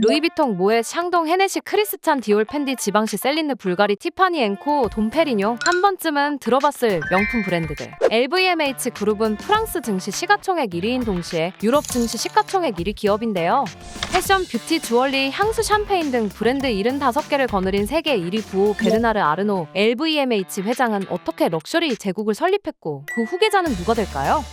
루이비통, 모에, 샹동, 헤네시, 크리스찬 디올, 펜디, 지방시, 셀린느, 불가리, 티파니, 앵코, 돈페리뇨 한 번쯤은 들어봤을 명품 브랜드들. LVMH 그룹은 프랑스 증시 시가총액 1위인 동시에 유럽 증시 시가총액 1위 기업인데요. 패션, 뷰티, 주얼리, 향수, 샴페인 등 브랜드 75개를 거느린 세계 1위 부호 베르나르 아르노 LVMH 회장은 어떻게 럭셔리 제국을 설립했고 그 후계자는 누가 될까요?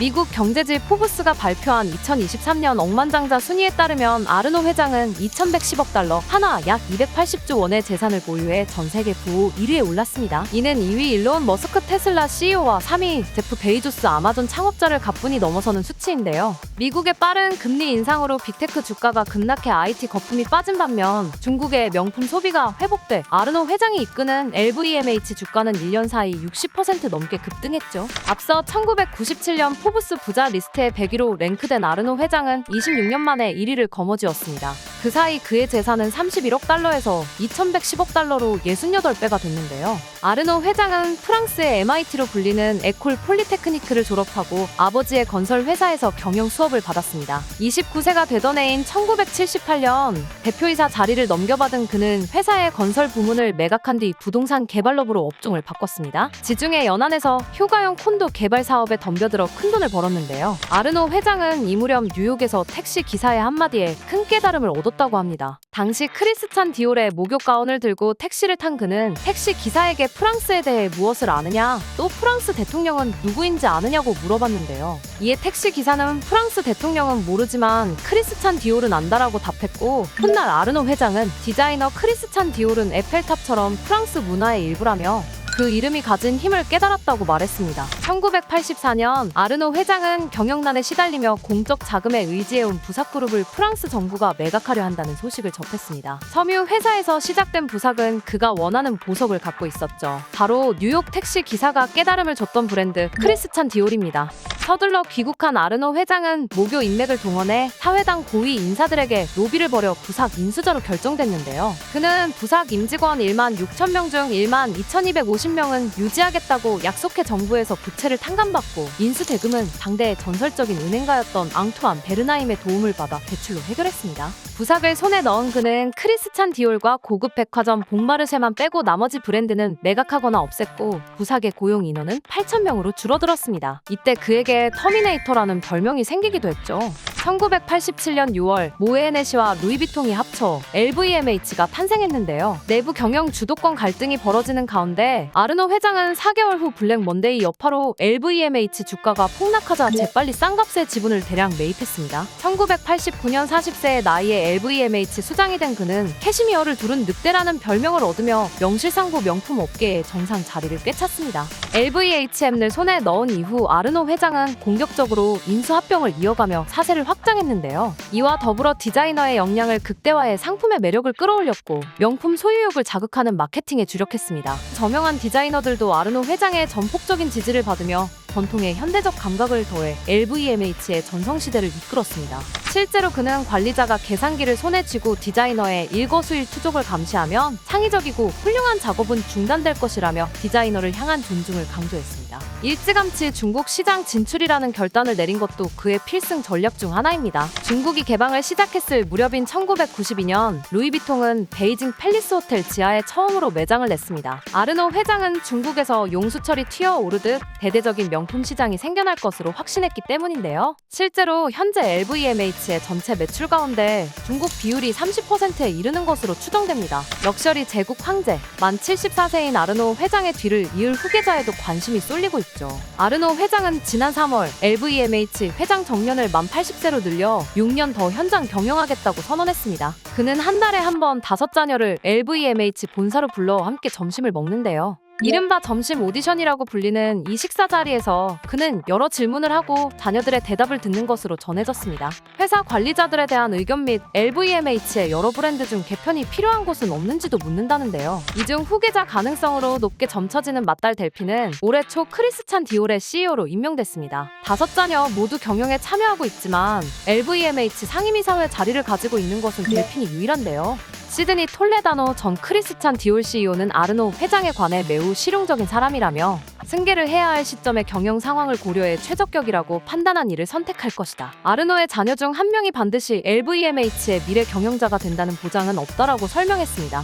미국 경제지 포브스가 발표한 2023년 억만장자 순위에 따르면 아르노 회장은 2110억 달러, 하나 약 280조 원의 재산을 보유해 전 세계 부호 1위에 올랐습니다. 이는 2위 일론 머스크 테슬라 CEO와 3위 제프 베이조스 아마존 창업자를 가뿐히 넘어서는 수치인데요. 미국의 빠른 금리 인상으로 빅테크 주가가 급락해 IT 거품이 빠진 반면 중국의 명품 소비가 회복돼 아르노 회장이 이끄는 LVMH 주가는 1년 사이 60% 넘게 급등했죠. 앞서 1997년 포브스 부자 리스트에 100위로 랭크된 아르노 회장은 26년 만에 1위를 거머쥐었습니다. 그 사이 그의 재산은 31억 달러에서 2110억 달러로 68배가 됐는데요. 아르노 회장은 프랑스의 MIT로 불리는 에콜 폴리테크니크를 졸업하고 아버지의 건설 회사에서 경영 수업을 받았습니다. 29세가 되던 해인 1978년 대표이사 자리를 넘겨받은 그는 회사의 건설 부문을 매각한 뒤 부동산 개발업으로 업종을 바꿨습니다. 지중해 연안에서 휴가용 콘도 개발 사업에 덤벼들어 큰돈을 벌었는데요. 아르노 회장은 이 무렵 뉴욕에서 택시 기사의 한마디에 큰 깨달음을 얻었다고 합니다. 당시 크리스찬 디올의 목욕 가운을 들고 택시를 탄 그는 택시 기사에게 프랑스에 대해 무엇을 아느냐, 또 프랑스 대통령은 누구인지 아느냐고 물어봤는데요. 이에 택시 기사는 프랑스 대통령은 모르지만 크리스찬 디올은 안다라고 답했고, 훗날 아르노 회장은 디자이너 크리스찬 디올은 에펠탑처럼 프랑스 문화의 일부라며 그 이름이 가진 힘을 깨달았다고 말했습니다. 1984년 아르노 회장은 경영난에 시달리며 공적 자금에 의지해온 부삭그룹을 프랑스 정부가 매각하려 한다는 소식을 접했습니다. 섬유 회사에서 시작된 부삭은 그가 원하는 보석을 갖고 있었죠. 바로 뉴욕 택시 기사가 깨달음을 줬던 브랜드 크리스찬 디올입니다. 서둘러 귀국한 아르노 회장은 모교 인맥을 동원해 사회당 고위 인사들에게 로비를 벌여 부삭 인수자로 결정됐는데요. 그는 부삭 임직원 1만 6천 명 중 1만 2,250명은 유지하겠다고 약속해 정부에서 부채를 탕감받고 인수 대금은 당대의 전설적인 은행가였던 앙투안 베르나임의 도움을 받아 대출로 해결했습니다. 부삭을 손에 넣은 그는 크리스찬 디올과 고급 백화점 봉마르쉐만 빼고 나머지 브랜드는 매각하거나 없앴고 부삭의 고용 인원은 8,000명으로 줄어들었습니다. 이때 그에게 터미네이터라는 별명이 생기기도 했죠. 1987년 6월 모에헤네시와 루이비통이 합쳐 LVMH가 탄생했는데요. 내부 경영 주도권 갈등이 벌어지는 가운데 아르노 회장은 4개월 후 블랙 먼데이 여파로 LVMH 주가가 폭락하자 재빨리 싼값에 지분을 대량 매입했습니다. 1989년 40세의 나이에 LVMH 수장이 된 그는 캐시미어를 두른 늑대라는 별명을 얻으며 명실상부 명품 업계의 정상 자리를 꿰찼습니다. LVHM을 손에 넣은 이후 아르노 회장은 공격적으로 인수합병을 이어가며 사세를 확장했는데요. 이와 더불어 디자이너의 역량을 극대화해 상품의 매력을 끌어올렸고 명품 소유욕을 자극하는 마케팅에 주력했습니다. 저명한 디자이너들도 아르노 회장의 전폭적인 지지를 받으며 전통의 현대적 감각을 더해 LVMH의 전성시대를 이끌었습니다. 실제로 그는 관리자가 계산기를 손에 쥐고 디자이너의 일거수일투족을 감시하면 창의적이고 훌륭한 작업은 중단될 것이라며 디자이너를 향한 존중을 강조했습니다. 일찌감치 중국 시장 진출이라는 결단을 내린 것도 그의 필승 전략 중 하나입니다. 중국이 개방을 시작했을 무렵인 1992년 루이비통은 베이징 팰리스 호텔 지하에 처음으로 매장을 냈습니다. 아르노 회장은 중국에서 용수철이 튀어오르듯 대대적인 명품 시장이 생겨날 것으로 확신했기 때문인데요. 실제로 현재 LVMH의 전체 매출 가운데 중국 비율이 30%에 이르는 것으로 추정됩니다. 럭셔리 제국 황제, 만 74세인 아르노 회장의 뒤를 이을 후계자에도 관심이 쏠리고 있죠. 아르노 회장은 지난 3월 LVMH 회장 정년을 만 80세로 늘려 6년 더 현장 경영하겠다고 선언했습니다. 그는 한 달에 한 번 5자녀를 LVMH 본사로 불러 함께 점심을 먹는데요. 이른바 점심 오디션이라고 불리는 이 식사 자리에서 그는 여러 질문을 하고 자녀들의 대답을 듣는 것으로 전해졌습니다. 회사 관리자들에 대한 의견 및 LVMH의 여러 브랜드 중 개편이 필요한 곳은 없는지도 묻는다는데요. 이 중 후계자 가능성으로 높게 점쳐지는 맏딸 델피는 올해 초 크리스찬 디올의 CEO로 임명됐습니다. 5자녀 모두 경영에 참여하고 있지만 LVMH 상임이사회 자리를 가지고 있는 것은 델핀이 유일한데요. 시드니 톨레다노 전 크리스찬 디올 CEO는 아르노 회장에 관해 매우 실용적인 사람이라며 승계를 해야 할 시점의 경영 상황을 고려해 최적격이라고 판단한 이를 선택할 것이다. 아르노의 자녀 중 한 명이 반드시 LVMH의 미래 경영자가 된다는 보장은 없다라고 설명했습니다.